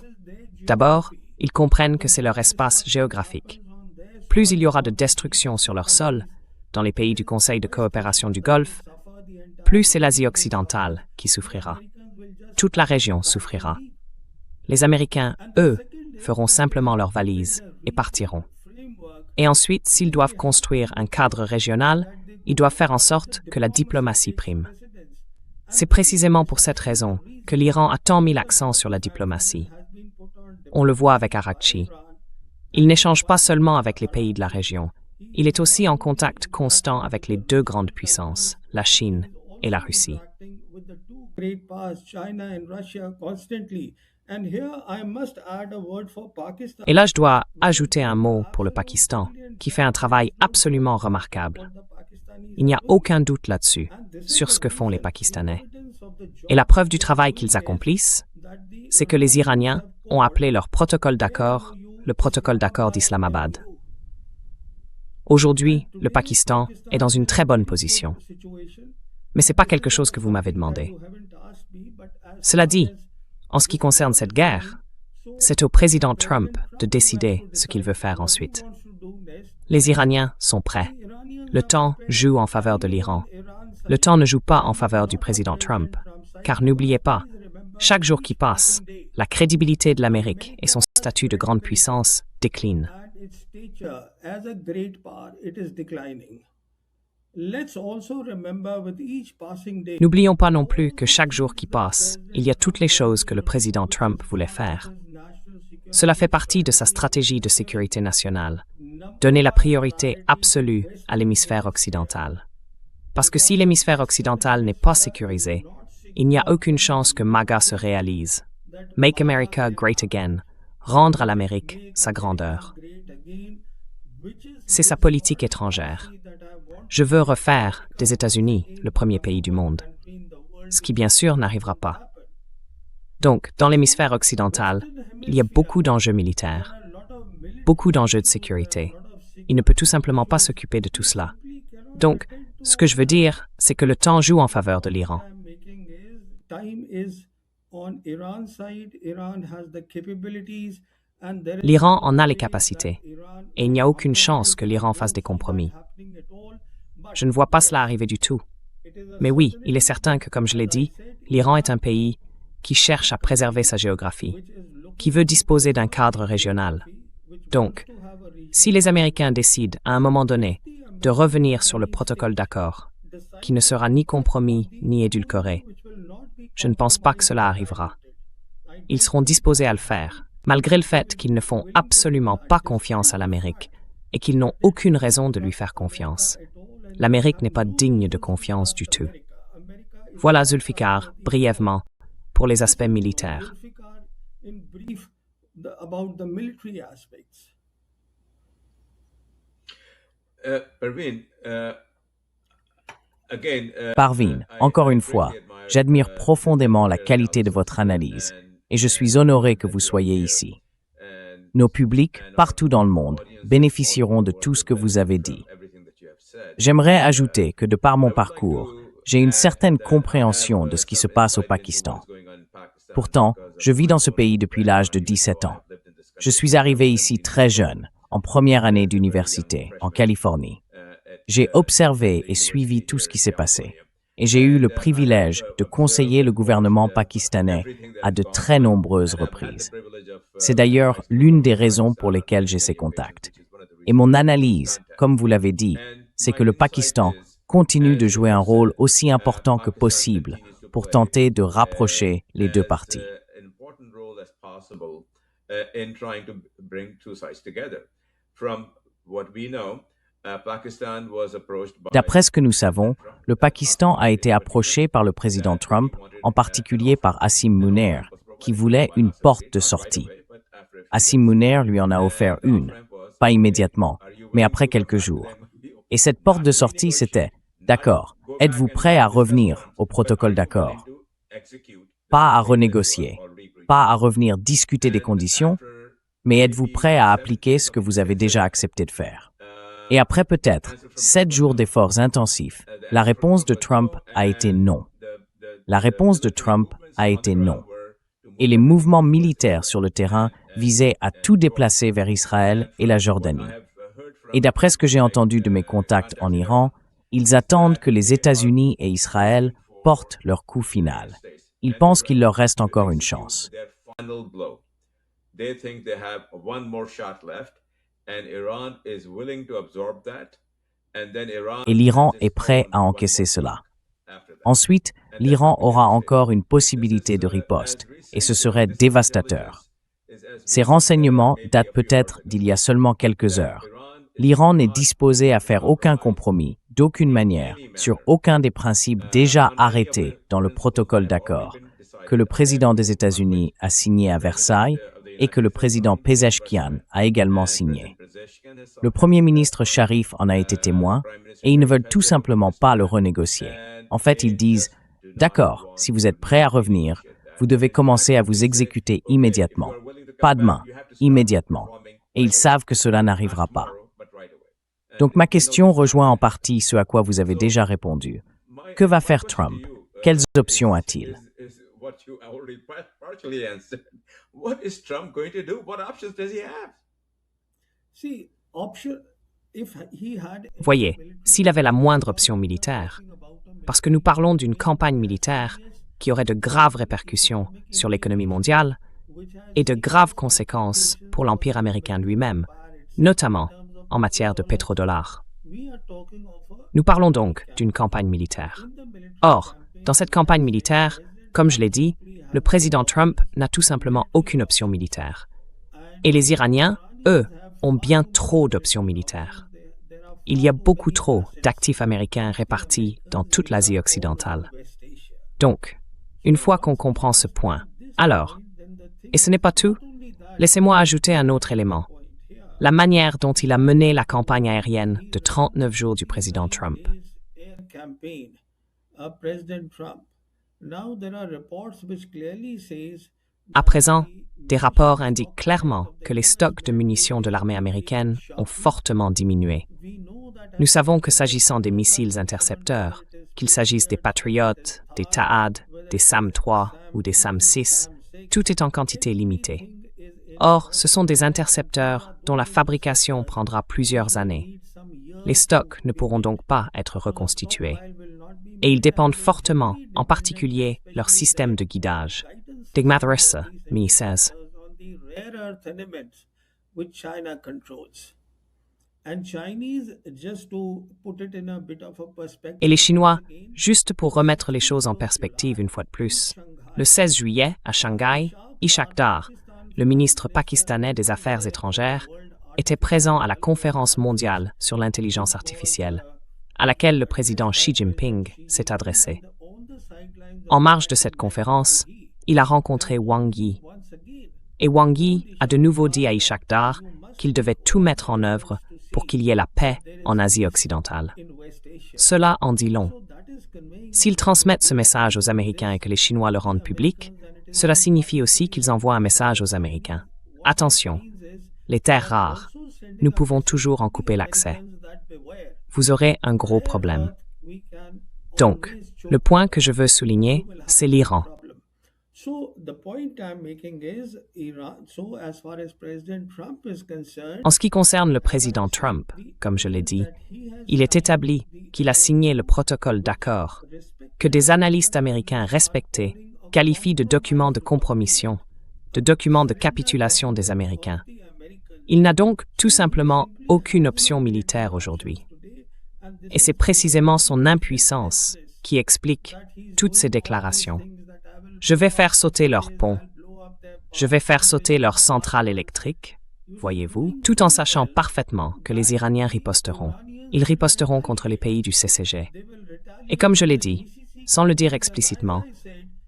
D'abord, ils comprennent que c'est leur espace géographique. Plus il y aura de destruction sur leur sol, dans les pays du Conseil de coopération du Golfe, plus c'est l'Asie occidentale qui souffrira. Toute la région souffrira. Les Américains, eux, feront simplement leurs valises et partiront. Et ensuite, s'ils doivent construire un cadre régional, ils doivent faire en sorte que la diplomatie prime. C'est précisément pour cette raison que l'Iran a tant mis l'accent sur la diplomatie. On le voit avec Araghchi. Il n'échange pas seulement avec les pays de la région, il est aussi en contact constant avec les 2 grandes puissances, la Chine et la Russie. Et là, je dois ajouter un mot pour le Pakistan, qui fait un travail absolument remarquable. Il n'y a aucun doute là-dessus, sur ce que font les Pakistanais. Et la preuve du travail qu'ils accomplissent, c'est que les Iraniens ont appelé leur protocole d'accord le protocole d'accord d'Islamabad. Aujourd'hui, le Pakistan est dans une très bonne position. Mais ce n'est pas quelque chose que vous m'avez demandé. Cela dit, en ce qui concerne cette guerre, c'est au président Trump de décider ce qu'il veut faire ensuite. Les Iraniens sont prêts. Le temps joue en faveur de l'Iran. Le temps ne joue pas en faveur du président Trump, car n'oubliez pas, chaque jour qui passe, la crédibilité de l'Amérique et son statut de grande puissance déclinent. N'oublions pas non plus que chaque jour qui passe, il y a toutes les choses que le président Trump voulait faire. Cela fait partie de sa stratégie de sécurité nationale, donner la priorité absolue à l'hémisphère occidental. Parce que si l'hémisphère occidental n'est pas sécurisé, il n'y a aucune chance que MAGA se réalise. Make America Great Again, rendre à l'Amérique sa grandeur. C'est sa politique étrangère. Je veux refaire des États-Unis le premier pays du monde, ce qui bien sûr n'arrivera pas. Donc, dans l'hémisphère occidental, il y a beaucoup d'enjeux militaires, beaucoup d'enjeux de sécurité. Il ne peut tout simplement pas s'occuper de tout cela. Donc, ce que je veux dire, c'est que le temps joue en faveur de l'Iran. L'Iran en a les capacités, et il n'y a aucune chance que l'Iran fasse des compromis. Je ne vois pas cela arriver du tout. Mais oui, il est certain que, comme je l'ai dit, l'Iran est un pays qui cherche à préserver sa géographie, qui veut disposer d'un cadre régional. Donc, si les Américains décident, à un moment donné, de revenir sur le protocole d'accord, qui ne sera ni compromis ni édulcoré, je ne pense pas que cela arrivera. Ils seront disposés à le faire, malgré le fait qu'ils ne font absolument pas confiance à l'Amérique et qu'ils n'ont aucune raison de lui faire confiance. L'Amérique n'est pas digne de confiance du tout. Voilà, Zulfikar, brièvement, pour les aspects militaires. Parveen, encore une fois, j'admire profondément la qualité de votre analyse et je suis honoré que vous soyez ici. Nos publics, partout dans le monde, bénéficieront de tout ce que vous avez dit. J'aimerais ajouter que de par mon parcours, j'ai une certaine compréhension de ce qui se passe au Pakistan. Pourtant, je vis dans ce pays depuis l'âge de 17 ans. Je suis arrivé ici très jeune, en première année d'université, en Californie. J'ai observé et suivi tout ce qui s'est passé. Et j'ai eu le privilège de conseiller le gouvernement pakistanais à de très nombreuses reprises. C'est d'ailleurs l'une des raisons pour lesquelles j'ai ces contacts. Et mon analyse, comme vous l'avez dit, c'est que le Pakistan continue de jouer un rôle aussi important que possible pour tenter de rapprocher les deux parties. D'après ce que nous savons, le Pakistan a été approché par le président Trump, en particulier par Asim Munir, qui voulait une porte de sortie. Asim Munir lui en a offert une, pas immédiatement, mais après quelques jours. Et cette porte de sortie, c'était « D'accord, êtes-vous prêt à revenir au protocole d'accord? Pas à renégocier, pas à revenir discuter des conditions, mais êtes-vous prêt à appliquer ce que vous avez déjà accepté de faire ?» Et après peut-être 7 jours d'efforts intensifs, la réponse de Trump a été non. La réponse de Trump a été non. Et les mouvements militaires sur le terrain visaient à tout déplacer vers Israël et la Jordanie. Et d'après ce que j'ai entendu de mes contacts en Iran, ils attendent que les États-Unis et Israël portent leur coup final. Ils pensent qu'il leur reste encore une chance. Et l'Iran est prêt à encaisser cela. Ensuite, l'Iran aura encore une possibilité de riposte, et ce serait dévastateur. Ces renseignements datent peut-être d'il y a seulement quelques heures. L'Iran n'est disposé à faire aucun compromis, d'aucune manière, sur aucun des principes déjà arrêtés dans le protocole d'accord, que le président des États-Unis a signé à Versailles et que le président Pezeshkian a également signé. Le premier ministre Sharif en a été témoin et ils ne veulent tout simplement pas le renégocier. En fait, ils disent « D'accord, si vous êtes prêt à revenir, vous devez commencer à vous exécuter immédiatement. Pas demain, immédiatement. » Et ils savent que cela n'arrivera pas. Donc ma question rejoint en partie ce à quoi vous avez déjà répondu. Que va faire Trump? Quelles options a-t-il? Voyez, s'il avait la moindre option militaire, parce que nous parlons d'une campagne militaire qui aurait de graves répercussions sur l'économie mondiale et de graves conséquences pour l'Empire américain lui-même, notamment en matière de pétrodollars. Nous parlons donc d'une campagne militaire. Or, dans cette campagne militaire, comme je l'ai dit, le président Trump n'a tout simplement aucune option militaire. Et les Iraniens, eux, ont bien trop d'options militaires. Il y a beaucoup trop d'actifs américains répartis dans toute l'Asie occidentale. Donc, une fois qu'on comprend ce point, alors, et ce n'est pas tout, laissez-moi ajouter un autre élément. la manière dont il a mené la campagne aérienne de 39 jours du président Trump. Air campaign, President Trump. Now there are reports which clearly says À présent, des rapports indiquent clairement que les stocks de munitions de l'armée américaine ont fortement diminué. Nous savons que s'agissant des missiles intercepteurs, qu'il s'agisse des Patriot, des THAAD, des SAM-3 ou des SAM-6, tout est en quantité limitée. Or, ce sont des intercepteurs dont la fabrication prendra plusieurs années. Les stocks ne pourront donc pas être reconstitués. Et ils dépendent fortement, en particulier, leur système de guidage. Digmatharissa, me says. on the rare earth elements which China controls. And Chinese, just to put it in a bit of a perspective, Et les Chinois, juste pour remettre les choses en perspective une fois de plus, le 16 juillet, à Shanghai, Ishaq Dar, le ministre pakistanais des Affaires étrangères, était présent à la conférence mondiale sur l'intelligence artificielle, à laquelle le président Xi Jinping s'est adressé. En marge de cette conférence, il a rencontré Wang Yi. Et Wang Yi a de nouveau dit à Ishaq Dar qu'il devait tout mettre en œuvre pour qu'il y ait la paix en Asie occidentale. Cela en dit long. S'ils transmettent ce message aux Américains et que les Chinois le rendent public, cela signifie aussi qu'ils envoient un message aux Américains. Attention, les terres rares, nous pouvons toujours en couper l'accès. Vous aurez un gros problème. Donc, le point que je veux souligner, c'est l'Iran. So the point I'm making is Iran. So as far as President Trump is concerned, En ce qui concerne le président Trump, comme je l'ai dit, il est établi qu'il a signé le protocole d'accord, que des analystes américains respectés qualifient de document de compromission, de document de capitulation des Américains. Il n'a donc tout simplement aucune option militaire aujourd'hui. Et c'est précisément son impuissance qui explique toutes ces déclarations. Je vais faire sauter leurs ponts. Je vais faire sauter leurs centrales électriques, voyez-vous, tout en sachant parfaitement que les Iraniens riposteront. Ils riposteront contre les pays du CCG. Et comme je l'ai dit, sans le dire explicitement,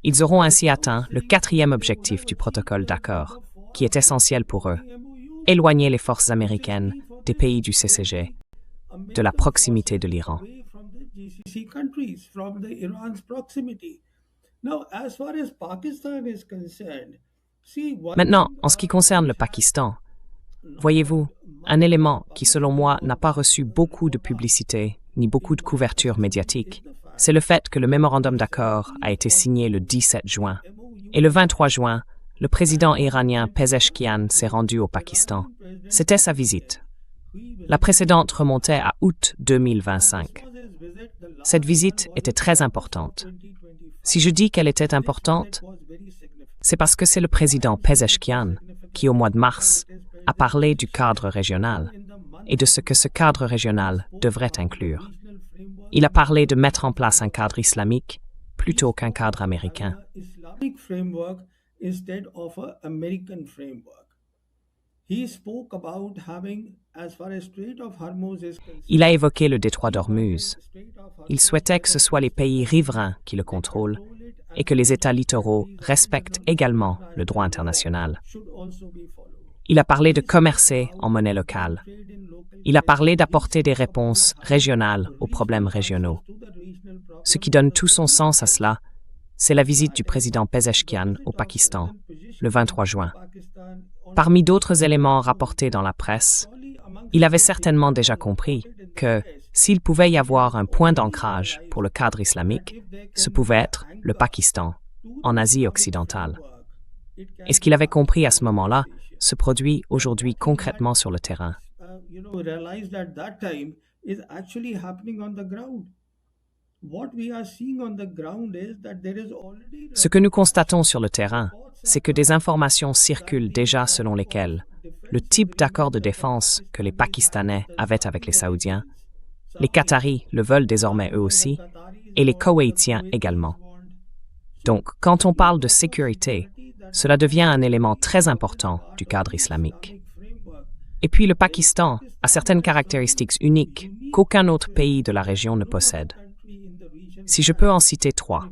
ils auront ainsi atteint le 4e objectif du protocole d'accord, qui est essentiel pour eux, éloigner les forces américaines des pays du CCG, de la proximité de l'Iran. away from the GCC countries, from the Iran's proximity. Now, as far as Pakistan is concerned, see one Maintenant, en ce qui concerne le Pakistan, voyez-vous, un élément qui, selon moi, n'a pas reçu beaucoup de publicité ni beaucoup de couverture médiatique, c'est le fait que le mémorandum d'accord a été signé le 17 juin. Et le 23 juin, le président iranien Pezeshkian s'est rendu au Pakistan. C'était sa visite. La précédente remontait à août 2025. Cette visite était très importante. Si je dis qu'elle était importante, c'est parce que c'est le président Pezeshkian qui, au mois de mars, a parlé du cadre régional et de ce que ce cadre régional devrait inclure. Il a parlé de mettre en place un cadre islamique plutôt qu'un cadre américain. Islamic framework instead of an American framework. He spoke about having, as far as Strait of Hormuz is concerned, Il a évoqué le détroit d'Ormuz. Il souhaitait que ce soit les pays riverains qui le contrôlent et que les États littoraux respectent également le droit international. should also be followed. Il a parlé de commercer en monnaie locale. Il a parlé d'apporter des réponses régionales aux problèmes régionaux. Ce qui donne tout son sens à cela, c'est la visite du président Pezeshkian au Pakistan, le 23 juin. Parmi d'autres éléments rapportés dans la presse, il avait certainement déjà compris que, s'il pouvait y avoir un point d'ancrage pour le cadre islamique, ce pouvait être le Pakistan, en Asie occidentale. Et ce qu'il avait compris à ce moment-là se produit aujourd'hui concrètement sur le terrain. Realized at that time is actually happening on the ground. What we are seeing on the ground is that there is already Ce que nous constatons sur le terrain, c'est que des informations circulent déjà selon lesquelles le type d'accord de défense que les Pakistanais avaient avec les Saoudiens, les Qataris le veulent désormais eux aussi, et les Koweïtiens également. Donc, quand on parle de sécurité, cela devient un élément très important du cadre islamique. Et puis le Pakistan a certaines caractéristiques uniques qu'aucun autre pays de la région ne possède. Si je peux en citer 3.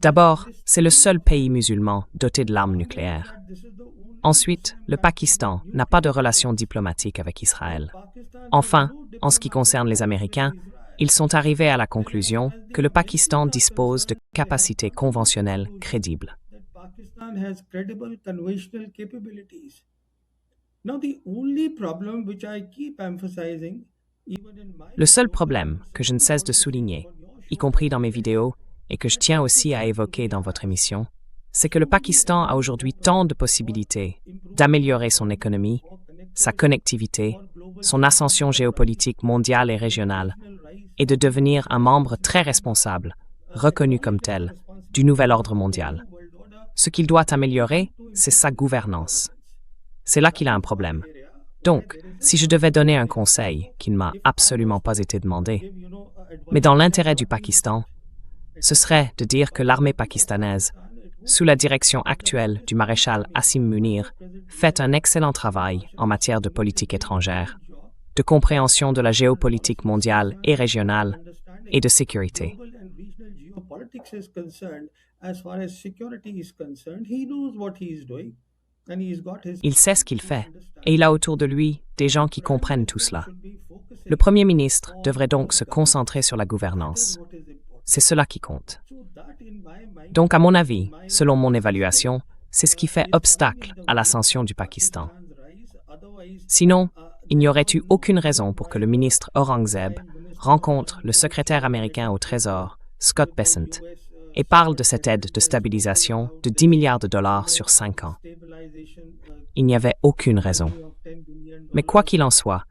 D'abord, c'est le seul pays musulman doté de l'arme nucléaire. Ensuite, le Pakistan n'a pas de relations diplomatiques avec Israël. Enfin, en ce qui concerne les Américains, ils sont arrivés à la conclusion que le Pakistan dispose de capacités conventionnelles crédibles. Pakistan has credible conventional capabilities. Now, the only problem which I keep emphasizing, even in my Le seul problème que je ne cesse de souligner, y compris dans mes vidéos, et que je tiens aussi à évoquer dans votre émission, c'est que le Pakistan a aujourd'hui tant de possibilités d'améliorer son économie, sa connectivité, son ascension géopolitique mondiale et régionale, et de devenir un membre très responsable, reconnu comme tel, du nouvel ordre mondial. Ce qu'il doit améliorer, c'est sa gouvernance. C'est là qu'il a un problème. Donc, si je devais donner un conseil qui ne m'a absolument pas été demandé, mais dans l'intérêt du Pakistan, ce serait de dire que l'armée pakistanaise, sous la direction actuelle du maréchal Asim Munir, fait un excellent travail en matière de politique étrangère, de compréhension de la géopolitique mondiale et régionale et de sécurité. Il sait ce qu'il fait, et il a autour de lui des gens qui comprennent tout cela. Le Premier ministre devrait donc se concentrer sur la gouvernance. C'est cela qui compte. Donc, à mon avis, selon mon évaluation, c'est ce qui fait obstacle à l'ascension du Pakistan. Sinon, il n'y aurait eu aucune raison pour que le ministre Aurangzeb rencontre le secrétaire américain au Trésor, Scott Bessent, et parle de cette aide de stabilisation de 10 milliards de dollars sur 5 ans. Il n'y avait aucune raison. Mais quoi qu'il en soit,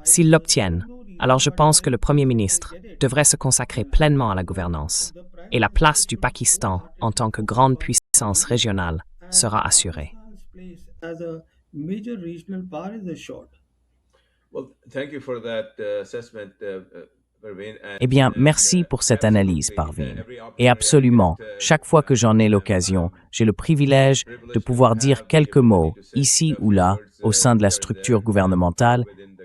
s'ils l'obtiennent, alors je pense que le Premier ministre devrait se consacrer pleinement à la gouvernance, et la place du Pakistan en tant que grande puissance régionale sera assurée. Eh bien, merci pour cette analyse, Parveen. Et absolument, chaque fois que j'en ai l'occasion, j'ai le privilège de pouvoir dire quelques mots, ici ou là, au sein de la structure gouvernementale,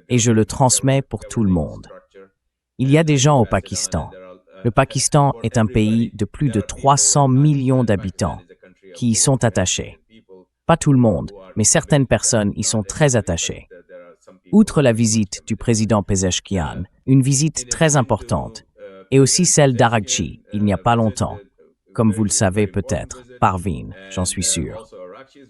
et je le transmets pour tout le monde. Il y a des gens au Pakistan. Le Pakistan est un pays de plus de 300 millions d'habitants qui y sont attachés. Pas tout le monde, mais certaines personnes y sont très attachées. Outre la visite du président Pezeshkian, une visite très importante, et aussi celle d'Aragchi, il n'y a pas longtemps, comme vous le savez peut-être, Parveen, j'en suis sûr.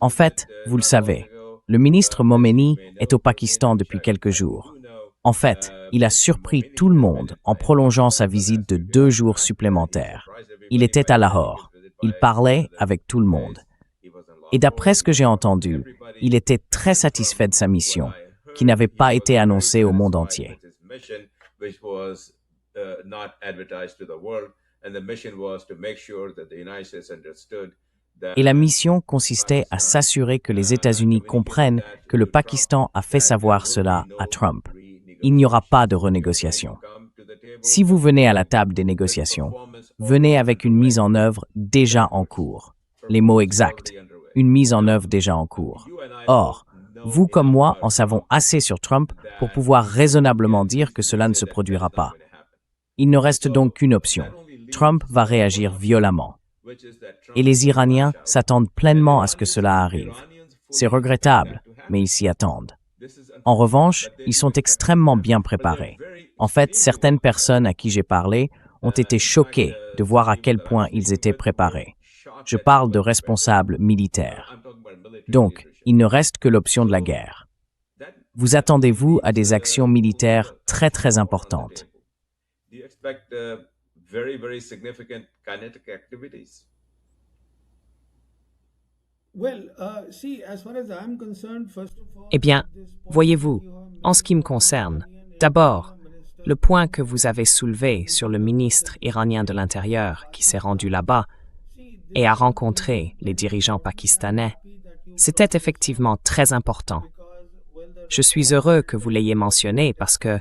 En fait, vous le savez, le ministre Momeni est au Pakistan depuis quelques jours. En fait, il a surpris tout le monde en prolongeant sa visite de 2 jours supplémentaires. Il était à Lahore. Il parlait avec tout le monde. Et d'après ce que j'ai entendu, il était très satisfait de sa mission, qui n'avait pas été annoncée au monde entier. Et la mission consistait à s'assurer que les États-Unis comprennent que le Pakistan a fait savoir cela à Trump. Il n'y aura pas de renégociation. Si vous venez à la table des négociations, venez avec une mise en œuvre déjà en cours. Les mots exacts, une mise en œuvre déjà en cours. Or, vous comme moi en savons assez sur Trump pour pouvoir raisonnablement dire que cela ne se produira pas. Il ne reste donc qu'une option. Trump va réagir violemment. Et les Iraniens s'attendent pleinement à ce que cela arrive. C'est regrettable, mais ils s'y attendent. En revanche, ils sont extrêmement bien préparés. En fait, certaines personnes à qui j'ai parlé ont été choquées de voir à quel point ils étaient préparés. Je parle de responsables militaires. Donc, il ne reste que l'option de la guerre. Vous attendez-vous à des actions militaires très très importantes? Eh bien, voyez-vous, en ce qui me concerne, d'abord, le point que vous avez soulevé sur le ministre iranien de l'Intérieur qui s'est rendu là-bas et a rencontré les dirigeants pakistanais, c'était effectivement très important. Je suis heureux que vous l'ayez mentionné parce que,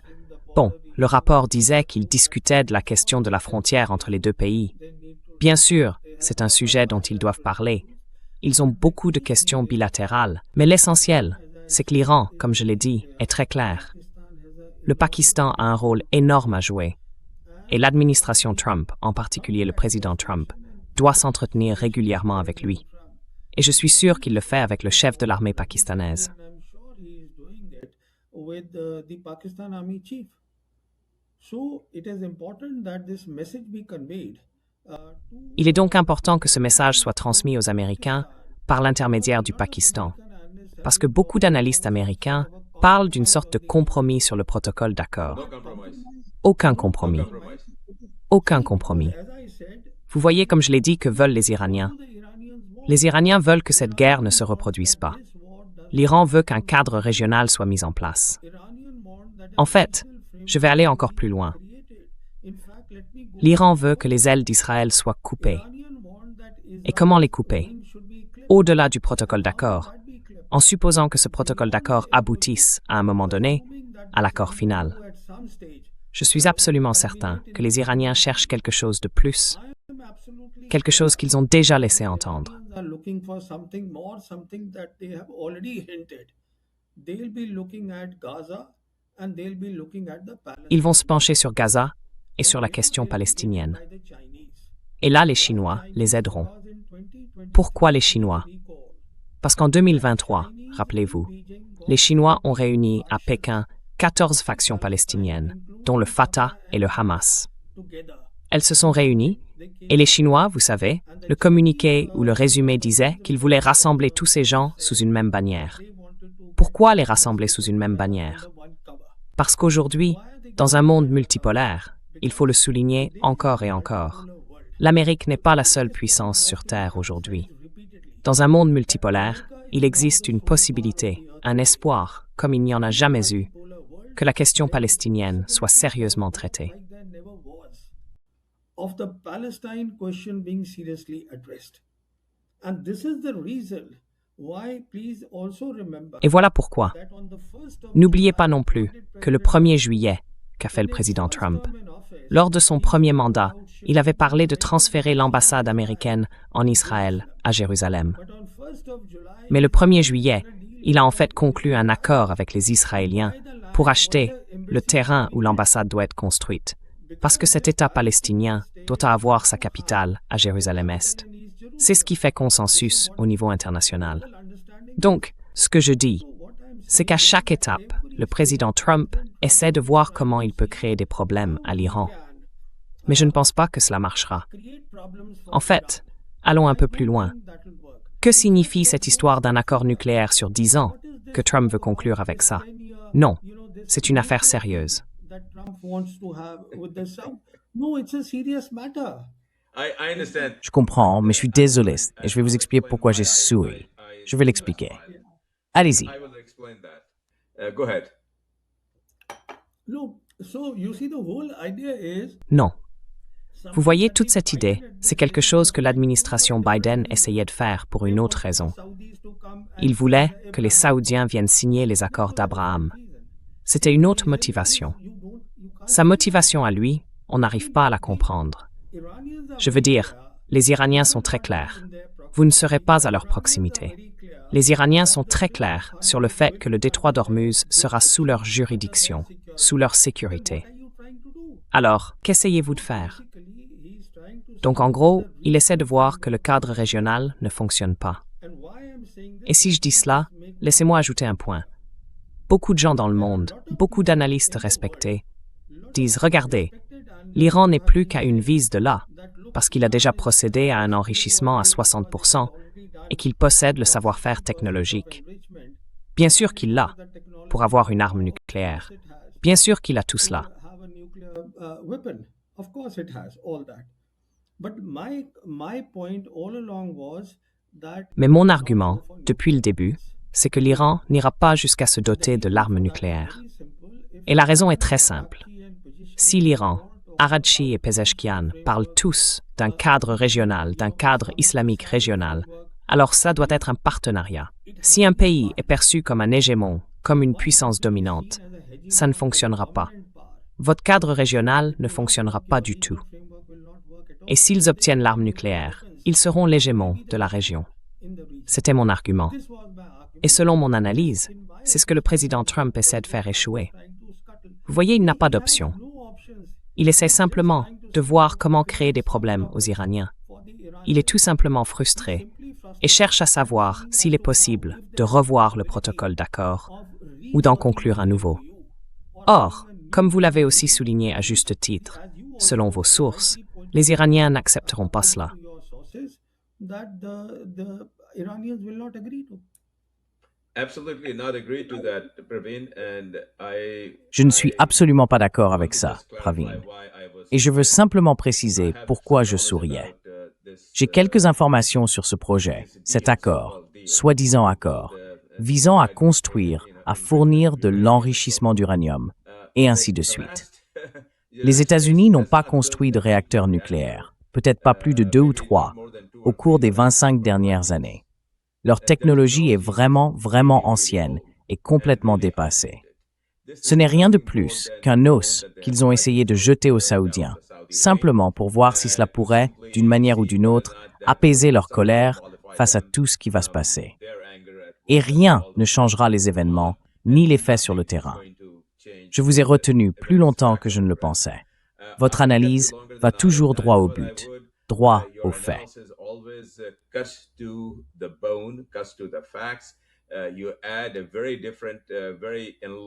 bon, le rapport disait qu'il discutait de la question de la frontière entre les deux pays. Bien sûr, c'est un sujet dont ils doivent parler. Ils ont beaucoup de questions bilatérales, mais l'essentiel, c'est que l'Iran, comme je l'ai dit, est très clair. Le Pakistan a un rôle énorme à jouer, et l'administration Trump, en particulier le président Trump, doit s'entretenir régulièrement avec lui. Et je suis sûr qu'il le fait avec le chef de l'armée pakistanaise. And I'm sure he is doing it with the Pakistan Army chief. So it is important that this message be conveyed to Il est donc important que ce message soit transmis aux Américains par l'intermédiaire du Pakistan, parce que beaucoup d'analystes américains parlent d'une sorte de compromis sur le protocole d'accord. No compromise. Aucun compromis. Compromise. Aucun compromis. As I said, Vous voyez, comme je l'ai dit, que veulent les Iraniens. the Iranians want Les Iraniens veulent que cette guerre ne se reproduise pas. this war done. L'Iran veut qu'un cadre régional soit mis en place. Iranian want that En fait, je vais aller encore plus loin. created. In fact, let me go. L'Iran veut que les ailes d'Israël soient coupées. Iranian want that Et comment les couper? should be clear. Au-delà du protocole d'accord, en supposant que ce protocole d'accord aboutisse à un moment donné à l'accord final. At some stage, Je suis absolument certain que les Iraniens cherchent quelque chose de plus, I'm absolutely quelque chose qu'ils ont déjà laissé entendre. are looking for something more, something that they have already hinted. They'll be looking at Gaza and they'll be looking at the Palestine Ils vont se pencher sur Gaza et sur la question palestinienne. by the Chinese. Et là, les Chinois les aideront. Because in 2020, Pourquoi les Chinois? recall, Parce qu'en 2023, rappelez-vous, les Chinois ont réuni à Pékin 14 factions palestiniennes, dont le Fatah et le Hamas. together, Elles se sont réunies, et les Chinois, vous savez, le communiqué ou le résumé disait qu'ils voulaient rassembler tous ces gens sous une même bannière. they wanted to Pourquoi les rassembler sous une même bannière? one cover. Parce qu'aujourd'hui, dans un monde multipolaire, il faut le souligner encore et encore, l'Amérique n'est pas la seule puissance sur Terre aujourd'hui. Dans un monde multipolaire, il existe une possibilité, un espoir, comme il n'y en a jamais eu, que la question palestinienne soit sérieusement traitée. Like there never was of the Palestine question being seriously addressed. And this is the reason why, please also remember Et voilà pourquoi. that on the 1st of N'oubliez pas non plus que le 1er juillet, qu'a fait le président Trump, lors de son premier mandat, il avait parlé de transférer l'ambassade américaine en Israël à Jérusalem. but on 1st of July, Mais le 1er juillet, il a en fait conclu un accord avec les Israéliens pour acheter le terrain où l'ambassade doit être construite, parce que cet État palestinien doit avoir sa capitale à Jérusalem-Est. C'est ce qui fait consensus au niveau international. Donc, ce que je dis, c'est qu'à chaque étape, le président Trump essaie de voir comment il peut créer des problèmes à l'Iran. Mais je ne pense pas que cela marchera. create problems for En fait, allons un peu plus loin. that will work. Que signifie cette histoire d'un accord nucléaire sur 10 ans que Trump veut conclure avec ça? Non, c'est une affaire sérieuse. That Trump wants to have with the South. No, it's a serious matter. I understand. Je comprends, mais je suis désolé et je vais vous expliquer pourquoi j'ai souri. Je vais l'expliquer. Allez-y. I will explain that. Go ahead. No, so you see, the whole idea is Non. Vous voyez, toute cette idée, c'est quelque chose que l'administration Biden essayait de faire pour une autre raison. Saudis to come and Il voulait que les Saoudiens viennent signer les accords d'Abraham. C'était une autre motivation. Sa motivation à lui, on n'arrive pas à la comprendre. Iranians are Je veux dire, les Iraniens sont très clairs. Vous ne serez pas à leur proximité. Les Iraniens sont très clairs sur le fait que le détroit d'Ormuz sera sous leur juridiction, sous leur sécurité. Alors, qu'essayez-vous de faire? Donc en gros, il essaie de voir que le cadre régional ne fonctionne pas. Et si je dis cela, laissez-moi ajouter un point. Beaucoup de gens dans le monde, beaucoup d'analystes respectés, disent « Regardez, l'Iran n'est plus qu'à une vis de là, parce qu'il a déjà procédé à un enrichissement à 60% et qu'il possède le savoir-faire technologique. Bien sûr qu'il l'a, pour avoir une arme nucléaire. Bien sûr qu'il a tout cela. have a nuclear weapon. Of course, it has all that. But my point all along was that Mais mon argument, depuis le début, c'est que l'Iran n'ira pas jusqu'à se doter de l'arme nucléaire. Et la raison est très simple. Si l'Iran, Araghchi et Pezeshkian parlent tous d'un cadre régional, d'un cadre islamique régional, alors ça doit être un partenariat. Si un pays est perçu comme un hégémon, comme une puissance dominante, ça ne fonctionnera pas. Votre cadre régional ne fonctionnera pas du tout. Et s'ils obtiennent l'arme nucléaire, ils seront l'hégémon de la région. C'était mon argument. Et selon mon analyse, c'est ce que le président Trump essaie de faire échouer. Vous voyez, il n'a pas d'option. Il essaie simplement de voir comment créer des problèmes aux Iraniens. Il est tout simplement frustré et cherche à savoir s'il est possible de revoir le protocole d'accord ou d'en conclure un nouveau. Or, comme vous l'avez aussi souligné à juste titre, selon vos sources, les Iraniens n'accepteront pas cela. Je ne suis absolument pas d'accord avec ça, Praveen. Et je veux simplement préciser pourquoi je souriais. J'ai quelques informations sur ce projet, cet accord, soi-disant accord, visant à construire, à fournir de l'enrichissement d'uranium, et ainsi de suite. Les États-Unis n'ont pas construit de réacteurs nucléaires, peut-être pas plus de 2 ou 3, au cours des 25 dernières années. Leur technologie est vraiment ancienne et complètement dépassée. Ce n'est rien de plus qu'un os qu'ils ont essayé de jeter aux Saoudiens, simplement pour voir si cela pourrait, d'une manière ou d'une autre, apaiser leur colère face à tout ce qui va se passer. Et rien ne changera les événements, ni les faits sur le terrain. Je vous ai retenu plus longtemps que je ne le pensais. Votre analyse va toujours droit au but, droit aux faits.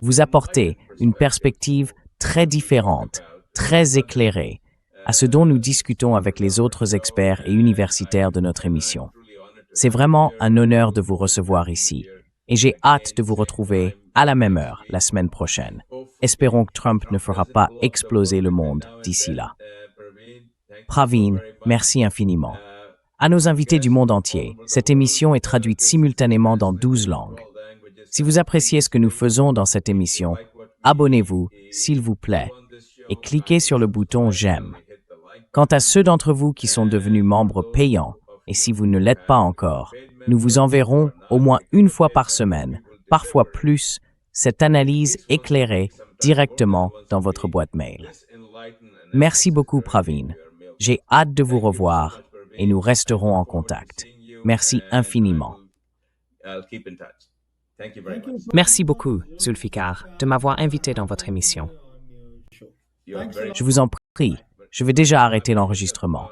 Vous apportez une perspective très différente, très éclairée, à ce dont nous discutons avec les autres experts et universitaires de notre émission. C'est vraiment un honneur de vous recevoir ici, et j'ai hâte de vous retrouver à la même heure la semaine prochaine. Espérons que Trump ne fera pas exploser le monde d'ici là. Praveen, merci infiniment. À nos invités du monde entier, cette émission est traduite simultanément dans 12 langues. Si vous appréciez ce que nous faisons dans cette émission, abonnez-vous, s'il vous plaît, et cliquez sur le bouton « J'aime ». Quant à ceux d'entre vous qui sont devenus membres payants, et si vous ne l'êtes pas encore, nous vous enverrons au moins une fois par semaine, parfois plus, cette analyse éclairée directement dans votre boîte mail. Merci beaucoup, Praveen. J'ai hâte de vous revoir et nous resterons en contact. Merci infiniment. Merci beaucoup, Zulfikar, de m'avoir invité dans votre émission. Je vous en prie, je vais déjà arrêter l'enregistrement.